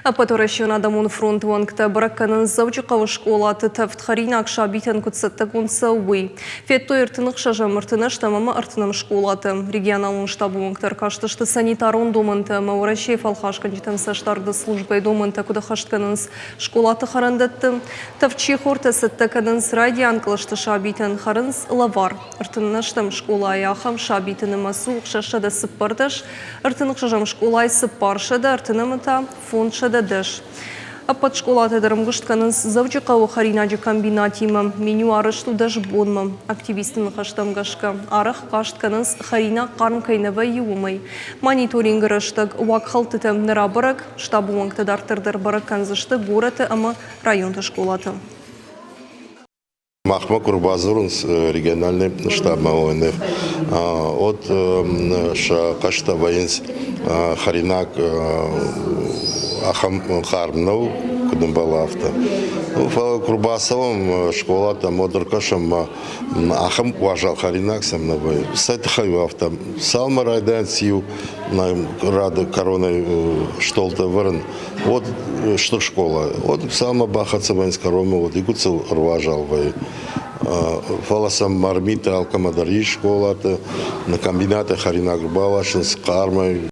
Патуращина дамун фронт вангта баракканын завжықавы школаты тафтхарина акшабитен кутсаттакунса уй. Фетто иртынық шажам ыртыныш тамама ыртыным школаты. Регионалын штабу вангтар каштышты санитарун домынты, Маурачей фалхашкан житамсаштарды службай домынты кудахаштканынс школаты харандатты. Тавчи хорта саттаканынс радиан кылышты шабитен харынс лавар. Ыртыныштам школа аяхам шабитені масу шашада сыппардаш. Ыртынық шажам школай сыппаршада, ыртынымыта фондшада деш. Под школаты дарымгыштканынс завжықауы харинаджи комбинатима, меню арышту даш бонма. Активистын хаштамгашка. Арық каштканынс харина қармкайнава юымай. Мониторинг рыштаг уақхалтытым нырабырак, штабу ваңты дартырдар баракканзышты гораты ама районты школаты. Махмуд Курбазурунс, региональный штаб ОНФ. От Кашта воинс Харинак Ахам Харнов, Кудымбалавта. Курбасовым школа там Одеркашам Ахам Важал Харинак сам на бой. Сайт Хайвавта. Салма Райдан Сью на Рада Короной Штолта Варен. Вот что школа. Вот Салма Бахаца воинская Рома, вот Игуцел Рважал бой. Фаласам Мармита Алкамадари школа, на комбинате Харинак Балашин с Кармой,